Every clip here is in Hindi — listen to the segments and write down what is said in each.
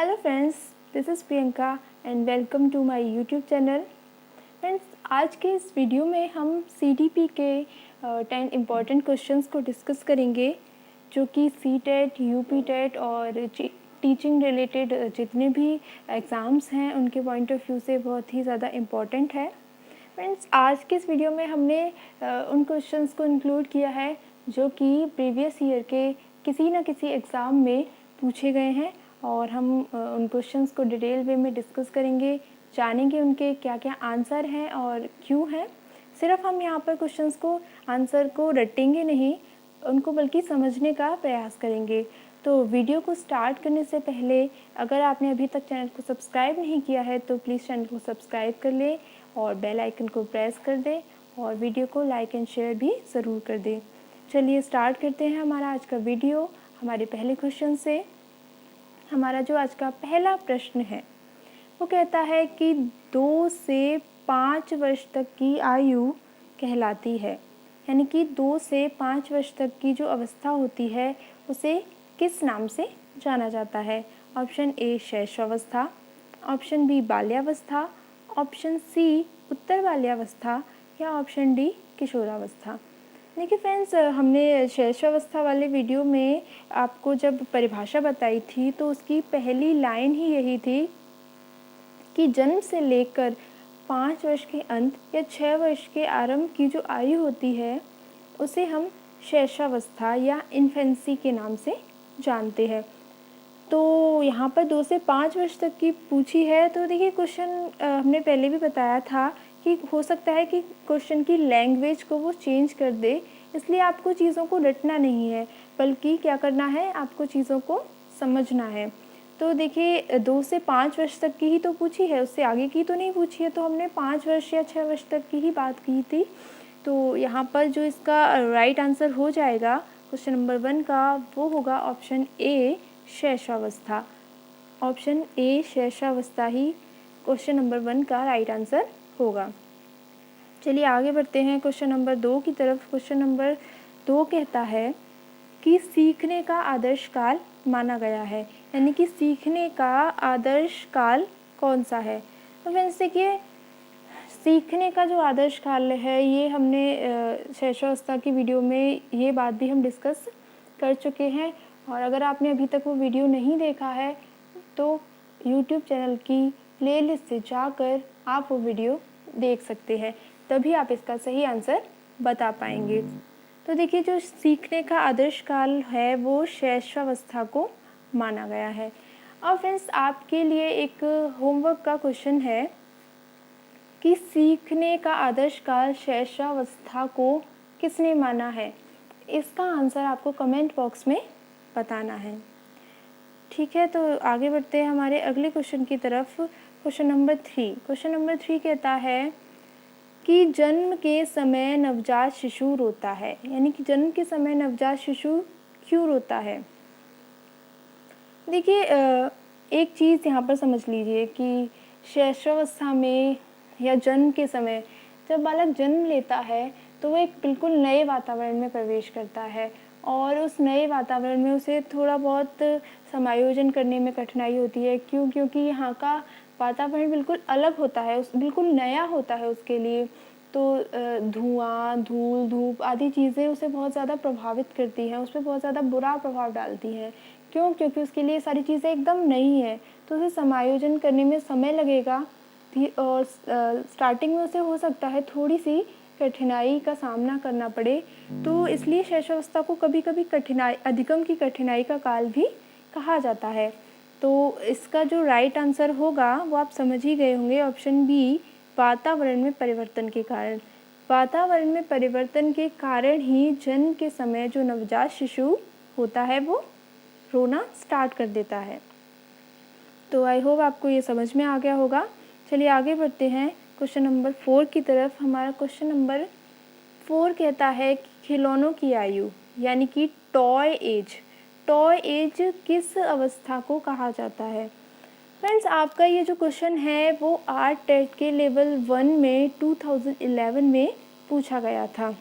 Hello friends, this is Priyanka and welcome to my YouTube channel. Friends, आज के इस वीडियो में हम सीडीपी के 10 इम्पॉर्टेंट क्वेश्चंस को डिस्कस करेंगे, जो कि सीटेट, यूपीटेट और टीचिंग रिलेटेड जितने भी एग्ज़ाम्स हैं उनके पॉइंट ऑफ व्यू से बहुत ही ज़्यादा इम्पॉर्टेंट है। फ्रेंड्स, आज के इस वीडियो में हमने उन क्वेश्चंस को इंक्लूड किया है जो कि प्रीवियस ईयर के किसी न किसी एग्ज़ाम में पूछे गए हैं और हम उन क्वेश्चंस को डिटेल वे में डिस्कस करेंगे, जानेंगे उनके क्या क्या आंसर हैं और क्यों हैं। सिर्फ हम यहाँ पर क्वेश्चंस को आंसर को रटेंगे नहीं, उनको बल्कि समझने का प्रयास करेंगे। तो वीडियो को स्टार्ट करने से पहले अगर आपने अभी तक चैनल को सब्सक्राइब नहीं किया है तो प्लीज़ चैनल को सब्सक्राइब कर लें और बेल आइकन को प्रेस कर दें और वीडियो को लाइक एंड शेयर भी ज़रूर कर दें। चलिए स्टार्ट करते हैं हमारा आज का वीडियो हमारे पहले क्वेश्चन से। हमारा जो आज का पहला प्रश्न है वो कहता है कि 2 से 5 वर्ष तक की आयु कहलाती है, यानी कि 2 से 5 वर्ष तक की जो अवस्था होती है उसे किस नाम से जाना जाता है। ऑप्शन ए शैशवावस्था, ऑप्शन बी बाल्यावस्था, ऑप्शन सी उत्तर बाल्यावस्था या ऑप्शन डी किशोरावस्था। देखिए फ्रेंड्स, हमने शैशवावस्था वाले वीडियो में आपको जब परिभाषा बताई थी तो उसकी पहली लाइन ही यही थी कि जन्म से लेकर 5 वर्ष के अंत या 6 वर्ष के आरंभ की जो आयु होती है उसे हम शैशवावस्था या इन्फेंसी के नाम से जानते हैं। तो यहाँ पर 2 से 5 वर्ष तक की पूछी है, तो देखिए क्वेश्चन हमने पहले भी बताया था कि हो सकता है कि क्वेश्चन की लैंग्वेज को वो चेंज कर दे, इसलिए आपको चीज़ों को रटना नहीं है बल्कि क्या करना है, आपको चीज़ों को समझना है। तो देखिए 2 से 5 वर्ष तक की ही तो पूछी है, उससे आगे की तो नहीं पूछी है, तो हमने 5 वर्ष या 6 वर्ष तक की ही बात की थी। तो यहाँ पर जो इसका राइट आंसर हो जाएगा क्वेश्चन नंबर 1 का वो होगा ऑप्शन ए शैशवावस्था। ऑप्शन ए शैशवावस्था ही क्वेश्चन नंबर 1 का राइट आंसर होगा। चलिए आगे बढ़ते हैं क्वेश्चन नंबर 2 की तरफ। क्वेश्चन नंबर 2 कहता है कि सीखने का आदर्श काल माना गया है, यानी कि सीखने का आदर्श काल कौन सा है। तो फ्रेंड्स देखिए, सीखने का जो आदर्श काल है ये हमने शैशवावस्था की वीडियो में ये बात भी हम डिस्कस कर चुके हैं, और अगर आपने अभी तक वो वीडियो नहीं देखा है तो यूट्यूब चैनल की प्लेलिस्ट से जाकर आप वो वीडियो देख सकते हैं, तभी आप इसका सही आंसर बता पाएंगे। तो देखिए, जो सीखने का आदर्श काल है वो शैशवावस्था को माना गया है। अब फ्रेंड्स, आपके लिए एक होमवर्क का क्वेश्चन है कि सीखने का आदर्श काल शैशवावस्था को किसने माना है। इसका आंसर आपको कमेंट बॉक्स में बताना है। ठीक है, तो आगे बढ़ते हैं हमारे अगले क्वेश्चन की तरफ। Question number 3। क्वेश्चन नंबर 3 कहता है कि जन्म के समय नवजात शिशु रोता है, यानी कि जन्म के समय नवजात शिशु क्यों रोता है। देखिए, एक चीज़ यहाँ पर समझ लीजिए कि शैशवावस्था में या जन्म के समय जब बालक जन्म लेता है तो वो एक बिल्कुल नए वातावरण में प्रवेश करता है, और उस नए वातावरण में उसे थोड़ा बहुत समायोजन करने में कठिनाई होती है। क्योंकि यहाँ का वातावरण बिल्कुल अलग होता है, उस बिल्कुल नया होता है उसके लिए। तो धुआं, धूल, धूप आदि चीज़ें उसे बहुत ज़्यादा प्रभावित करती हैं, उस पर बहुत ज़्यादा बुरा प्रभाव डालती हैं। क्योंकि उसके लिए सारी चीज़ें एकदम नई हैं, तो उसे समायोजन करने में समय लगेगा और स्टार्टिंग में उसे हो सकता है थोड़ी सी कठिनाई का सामना करना पड़े। तो इसलिए शैशवावस्था को कभी कभी अधिगम की कठिनाई का काल भी कहा जाता है। तो इसका जो राइट आंसर होगा वो आप समझ ही गए होंगे, ऑप्शन बी वातावरण में परिवर्तन के कारण। वातावरण में परिवर्तन के कारण ही जन्म के समय जो नवजात शिशु होता है वो रोना स्टार्ट कर देता है। तो आई होप आपको ये समझ में आ गया होगा। चलिए आगे बढ़ते हैं क्वेश्चन नंबर 4 की तरफ। हमारा क्वेश्चन नंबर 4 कहता है कि खिलौनों की आयु, यानी कि टॉय एज किस अवस्था को कहा जाता है। फ्रेंड्स, आपका ये जो क्वेश्चन है वो आर्ट टेट के लेवल 1 में 2011 में पूछा गया था।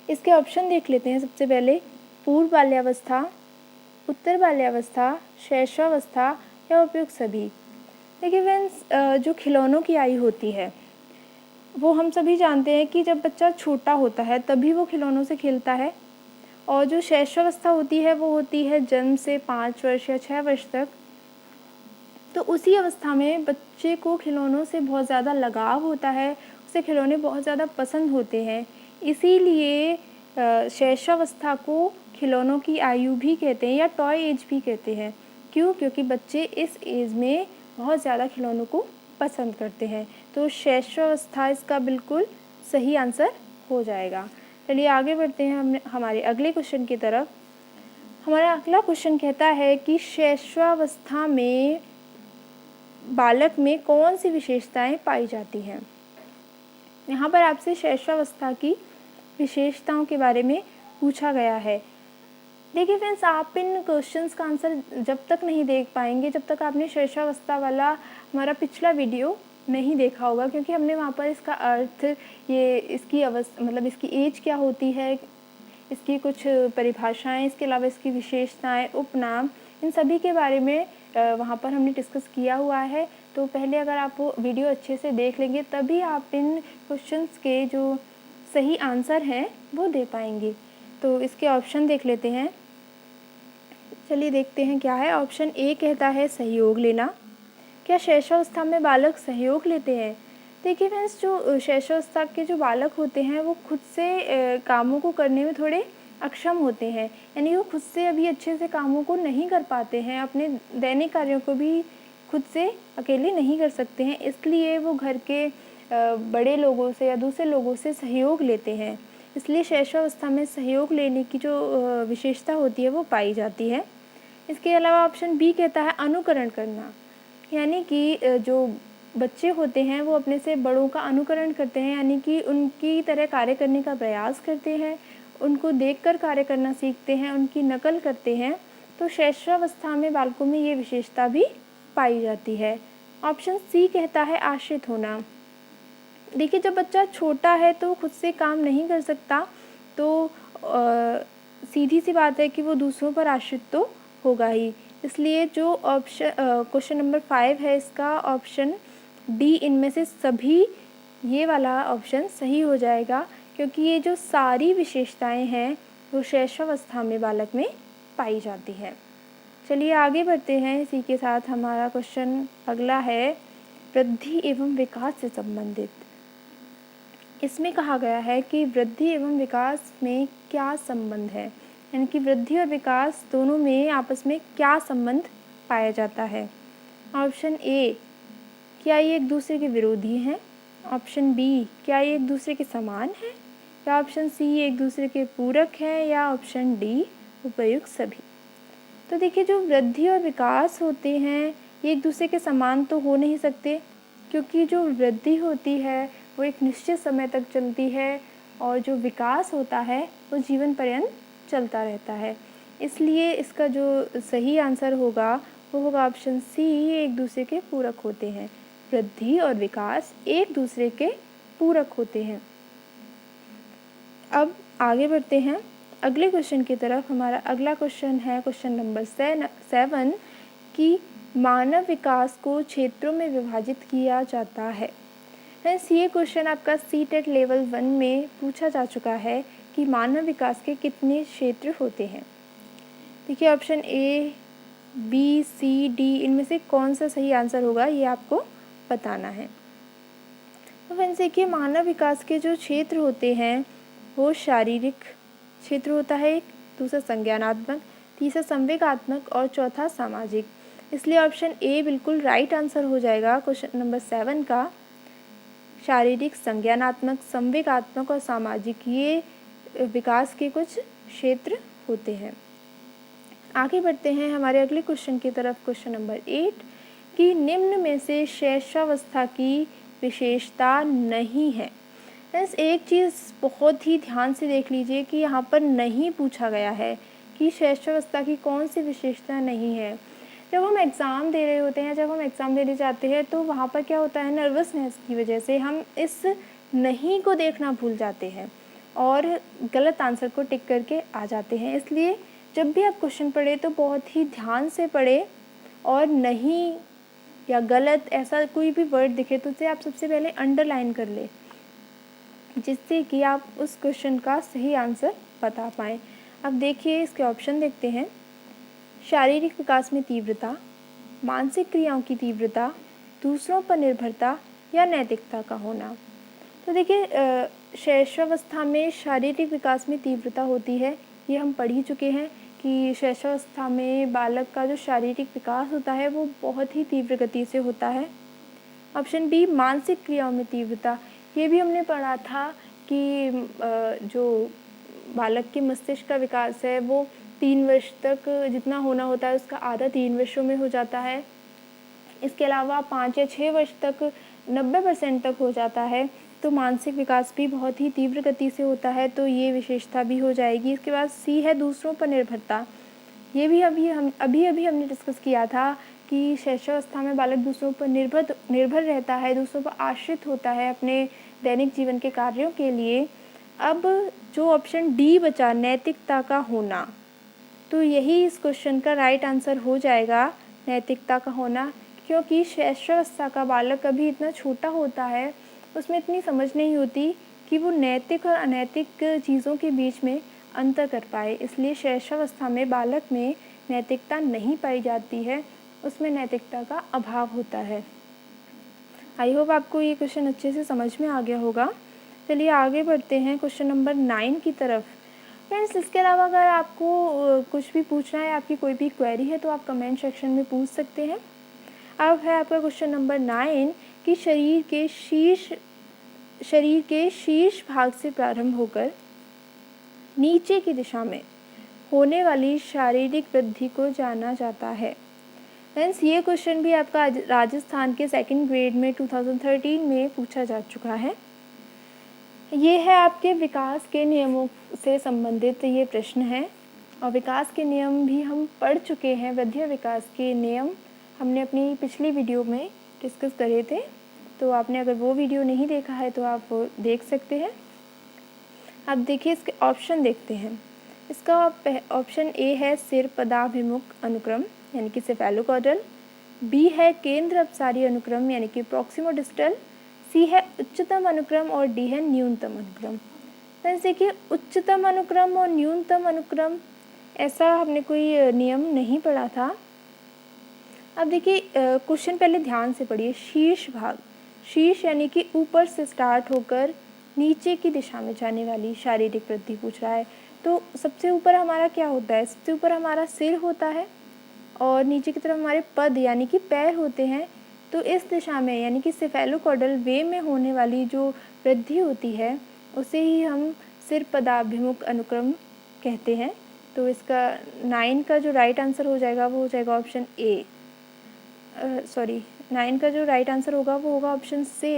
इसके ऑप्शन देख लेते हैं। सबसे पहले पूर्व बाल्यावस्था, उत्तर बाल्यावस्था, शैशवावस्था या उपयुक्त सभी। देखिए फ्रेंड्स, जो खिलौनों की आयु होती है वो हम सभी जानते हैं कि जब बच्चा छोटा होता है तभी वो खिलौनों से खेलता है, और जो शैशवावस्था होती है वो होती है जन्म से 5 वर्ष या 6 वर्ष तक। तो उसी अवस्था में बच्चे को खिलौनों से बहुत ज़्यादा लगाव होता है, उसे खिलौने बहुत ज़्यादा पसंद होते हैं। इसीलिए शैशवावस्था को खिलौनों की आयु भी कहते हैं या टॉय एज भी कहते हैं। क्यों? क्योंकि बच्चे इस एज में बहुत ज़्यादा खिलौनों को पसंद करते हैं। तो शैशवावस्था इसका बिल्कुल सही आंसर हो जाएगा। चलिए आगे बढ़ते हैं हम हमारे अगले क्वेश्चन की तरफ। हमारा अगला क्वेश्चन कहता है कि शैशवावस्था में बालक में कौन सी विशेषताएं पाई जाती हैं। यहाँ पर आपसे शैशवावस्था की विशेषताओं के बारे में पूछा गया है। देखिए फ्रेंड्स, आप इन क्वेश्चंस का आंसर जब तक नहीं देख पाएंगे जब तक आपने शैशवावस्था वाला हमारा पिछला वीडियो नहीं देखा होगा, क्योंकि हमने वहाँ पर इसका अर्थ, ये इसकी मतलब इसकी एज क्या होती है, इसकी कुछ परिभाषाएं, इसके अलावा इसकी विशेषताएं, उपनाम, इन सभी के बारे में वहाँ पर हमने डिस्कस किया हुआ है। तो पहले अगर आप वो वीडियो अच्छे से देख लेंगे तभी आप इन क्वेश्चंस के जो सही आंसर हैं वो दे पाएंगे। तो इसके ऑप्शन देख लेते हैं। चलिए देखते हैं क्या है। ऑप्शन ए कहता है सहयोग लेना। क्या शैशवावस्था में बालक सहयोग लेते हैं? देखिए फ्रेंड्स, जो शैशवावस्था के जो बालक होते हैं वो खुद से कामों को करने में थोड़े अक्षम होते हैं, यानी वो खुद से अभी अच्छे से कामों को नहीं कर पाते हैं, अपने दैनिक कार्यों को भी खुद से अकेले नहीं कर सकते हैं। इसलिए वो घर के बड़े लोगों से या दूसरे लोगों से सहयोग लेते हैं। इसलिए शैशवावस्था में सहयोग लेने की जो विशेषता होती है वो पाई जाती है। इसके अलावा ऑप्शन बी कहता है अनुकरण करना, यानी कि जो बच्चे होते हैं वो अपने से बड़ों का अनुकरण करते हैं, यानी कि उनकी तरह कार्य करने का प्रयास करते हैं, उनको देखकर कार्य करना सीखते हैं, उनकी नकल करते हैं। तो शैशवावस्था में बालकों में ये विशेषता भी पाई जाती है। ऑप्शन सी कहता है आश्रित होना। देखिए, जब बच्चा छोटा है तो खुद से काम नहीं कर सकता, तो सीधी सी बात है कि वो दूसरों पर आश्रित तो होगा ही। इसलिए जो ऑप्शन क्वेश्चन नंबर 5 है, इसका ऑप्शन डी इनमें से सभी, ये वाला ऑप्शन सही हो जाएगा, क्योंकि ये जो सारी विशेषताएं हैं वो शैशवावस्था में बालक में पाई जाती है। चलिए आगे बढ़ते हैं। इसी के साथ हमारा क्वेश्चन अगला है वृद्धि एवं विकास से संबंधित। इसमें कहा गया है कि वृद्धि एवं विकास में क्या संबंध है, यानी कि वृद्धि और विकास दोनों में आपस में क्या संबंध पाया जाता है। ऑप्शन ए, क्या ये एक दूसरे के विरोधी हैं? ऑप्शन बी, क्या ये एक दूसरे के समान है? या ऑप्शन सी, ये एक दूसरे के पूरक है? या ऑप्शन डी, उपयुक्त सभी। तो देखिए, जो वृद्धि और विकास होते हैं ये एक दूसरे के समान तो हो नहीं सकते, क्योंकि जो वृद्धि होती है वो एक निश्चित समय तक चलती है, और जो विकास होता है वो जीवन पर्यंत चलता रहता है। इसलिए इसका जो सही आंसर होगा वो होगा ऑप्शन सी, ये एक दूसरे के पूरक होते हैं। वृद्धि और विकास एक दूसरे के पूरक होते हैं। अब आगे बढ़ते हैं अगले क्वेश्चन की तरफ। हमारा अगला क्वेश्चन है क्वेश्चन नंबर 7 कि मानव विकास को क्षेत्रों में विभाजित किया जाता है। फ्रेंड्स, ये क्वेश्चन आपका सीटेट लेवल 1 में पूछा जा चुका है कि मानव विकास के कितने क्षेत्र होते हैं। देखिए, option A, B, C, D, इनमें से कौन सा सही आंसर होगा ये आपको बताना है। तो फ्रेंड्स देखिए, मानव विकास के जो क्षेत्र होते हैं वो शारीरिक क्षेत्र होता है एक, दूसरा संज्ञानात्मक, तीसरा संवेगात्मक और चौथा सामाजिक। इसलिए ऑप्शन ए बिल्कुल राइट आंसर हो जाएगा क्वेश्चन नंबर 7 का। शारीरिक, संज्ञानात्मक, संवेगात्मक और सामाजिक, ये विकास के कुछ क्षेत्र होते हैं। आगे बढ़ते हैं हमारे अगले क्वेश्चन की तरफ। क्वेश्चन नंबर 8 कि निम्न में से शैशवावस्था की विशेषता नहीं है। बस एक चीज़ बहुत ही ध्यान से देख लीजिए कि यहाँ पर नहीं पूछा गया है कि शैशवावस्था की कौन सी विशेषता नहीं है। जब हम एग्ज़ाम दे रहे होते हैं, जब हम एग्ज़ाम देने जाते हैं तो वहाँ पर क्या होता है, नर्वसनेस की वजह से हम इस नहीं को देखना भूल जाते हैं और गलत आंसर को टिक करके आ जाते हैं। इसलिए जब भी आप क्वेश्चन पढ़े तो बहुत ही ध्यान से पढ़े और नहीं या गलत ऐसा कोई भी वर्ड दिखे तो उसे आप सबसे पहले अंडरलाइन कर ले, जिससे कि आप उस क्वेश्चन का सही आंसर बता पाएँ। अब देखिए इसके ऑप्शन देखते हैं। शारीरिक विकास में तीव्रता, मानसिक क्रियाओं की तीव्रता, दूसरों पर निर्भरता या नैतिकता का होना। तो देखिए शैशवावस्था में शारीरिक विकास में तीव्रता होती है, ये हम पढ़ ही चुके हैं कि शैशवावस्था में बालक का जो शारीरिक विकास होता है वो बहुत ही तीव्र गति से होता है। ऑप्शन बी मानसिक क्रियाओं में तीव्रता, ये भी हमने पढ़ा था कि जो बालक के मस्तिष्क का विकास है वो 3 वर्ष तक जितना होना होता है उसका आधा 3 वर्षों में हो जाता है। इसके अलावा 5 या 6 वर्ष तक 90% तक हो जाता है। तो मानसिक विकास भी बहुत ही तीव्र गति से होता है, तो ये विशेषता भी हो जाएगी। इसके बाद सी है दूसरों पर निर्भरता, ये भी अभी हमने डिस्कस किया था कि शैशवावस्था में बालक दूसरों पर निर्भर रहता है, दूसरों पर आश्रित होता है अपने दैनिक जीवन के कार्यों के लिए। अब जो ऑप्शन डी बचा नैतिकता का होना, तो यही इस क्वेश्चन का राइट आंसर हो जाएगा, नैतिकता का होना, क्योंकि शैशवावस्था का बालक अभी इतना छोटा होता है, उसमें इतनी समझ नहीं होती कि वो नैतिक और अनैतिक चीज़ों के बीच में अंतर कर पाए। इसलिए शैशवावस्था में बालक में नैतिकता नहीं पाई जाती है, उसमें नैतिकता का अभाव होता है। आई होप आपको ये क्वेश्चन अच्छे से समझ में आ गया होगा। चलिए आगे बढ़ते हैं क्वेश्चन नंबर 9 की तरफ। फ्रेंड्स, इसके अलावा अगर आपको कुछ भी पूछना है, आपकी कोई भी क्वेरी है तो आप कमेंट सेक्शन में पूछ सकते हैं। अब है आपका क्वेश्चन नंबर 9 कि शरीर के शीर्ष भाग से प्रारंभ होकर नीचे की दिशा में होने वाली शारीरिक वृद्धि को जाना जाता है। फ्रेंड्स, ये क्वेश्चन भी आपका राजस्थान के 2nd ग्रेड में 2013 में पूछा जा चुका है। ये है आपके विकास के नियमों से संबंधित ये प्रश्न है, और विकास के नियम भी हम पढ़ चुके हैं। वृद्धि विकास के नियम हमने अपनी पिछली वीडियो में डिस्कस करे थे, तो आपने अगर वो वीडियो नहीं देखा है तो आप वो देख सकते हैं। अब देखिए इसके ऑप्शन देखते हैं। इसका ऑप्शन ए है सिर पदाभिमुख अनुक्रम यानी कि सेफेलोकॉर्डल, बी है केंद्र अपसारी अनुक्रम यानी कि प्रॉक्सिमोडिस्टल, सी है उच्चतम अनुक्रम और डी है न्यूनतम अनुक्रम। तो देखिए उच्चतम अनुक्रम और न्यूनतम अनुक्रम ऐसा हमने कोई नियम नहीं पढ़ा था। अब देखिए क्वेश्चन पहले ध्यान से पढ़िए। शीर्ष भाग, शीर्ष यानी कि ऊपर से स्टार्ट होकर नीचे की दिशा में जाने वाली शारीरिक वृद्धि पूछ रहा है। तो सबसे ऊपर हमारा क्या होता है? सबसे ऊपर हमारा सिर होता है और नीचे की तरफ हमारे पद यानी कि पैर होते हैं। तो इस दिशा में यानी कि सेफेलोकॉर्डल वे में होने वाली जो वृद्धि होती है उसे ही हम सिर पदाभिमुख अनुक्रम कहते हैं। तो इसका 9 का जो राइट आंसर हो जाएगा वो हो जाएगा ऑप्शन ए। 9 का जो राइट आंसर होगा वो होगा ऑप्शन से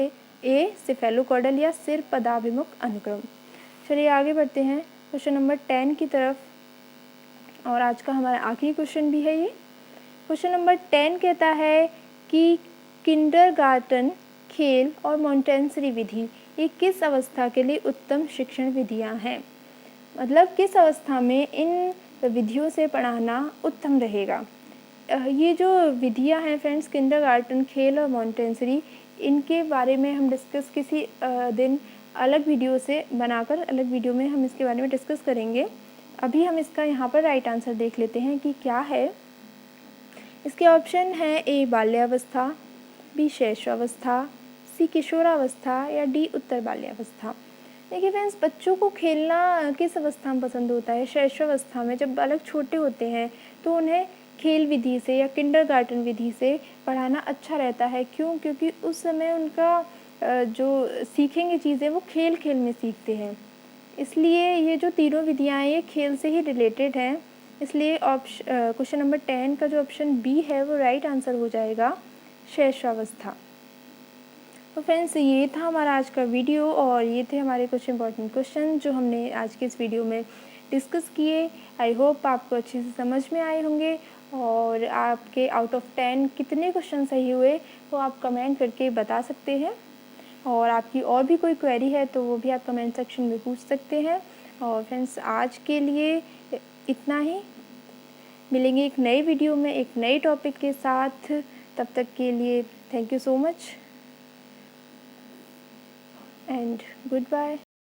ए, सेफेलोकॉर्डल या सिर पदाभिमुख अनुक्रम। चलिए आगे बढ़ते हैं क्वेश्चन नंबर 10 की तरफ, और आज का हमारा आखिरी क्वेश्चन भी है ये। क्वेश्चन नंबर 10 कहता है कि किंडरगार्टन, खेल और मॉन्टेसरी विधि ये किस अवस्था के लिए उत्तम शिक्षण विधियाँ हैं? मतलब किस अवस्था में इन विधियों से पढ़ाना उत्तम रहेगा। ये जो विधियाँ हैं फ्रेंड्स, किंडरगार्टन, खेल और मॉन्टेसरी, इनके बारे में हम डिस्कस किसी दिन अलग वीडियो से बनाकर अलग वीडियो में हम इसके बारे में डिस्कस करेंगे। अभी हम इसका यहाँ पर राइट आंसर देख लेते हैं कि क्या है। इसके ऑप्शन है ए बाल्यावस्था, बी शैशवावस्था, सी किशोरावस्था या डी उत्तर बाल्यावस्था। देखिए फ्रेंड्स, बच्चों को खेलना किस अवस्था में पसंद होता है? शैशवावस्था में। जब बालक छोटे होते हैं तो उन्हें खेल विधि से या किंडरगार्टन विधि से पढ़ाना अच्छा रहता है। क्यों? क्योंकि उस समय उनका जो सीखेंगे चीज़ें वो खेल खेल में सीखते हैं। इसलिए ये जो तीनों विधियाँ हैं ये खेल से ही रिलेटेड हैं। इसलिए क्वेश्चन नंबर 10 का जो ऑप्शन बी है वो राइट आंसर हो जाएगा, शैशवावस्था। तो फ्रेंड्स, ये था हमारा आज का वीडियो और ये थे हमारे कुछ इंपॉर्टेंट क्वेश्चन जो हमने आज के इस वीडियो में डिस्कस किए। आई होप आपको अच्छे से समझ में आए होंगे, और आपके आउट ऑफ 10 कितने क्वेश्चन सही हुए तो आप कमेंट करके बता सकते हैं। और आपकी और भी कोई क्वेरी है तो वो भी आप कमेंट सेक्शन में पूछ सकते हैं। और फ्रेंड्स, आज के लिए इतना ही। मिलेंगे एक नई वीडियो में एक नए टॉपिक के साथ। तब तक के लिए thank you so much and good bye.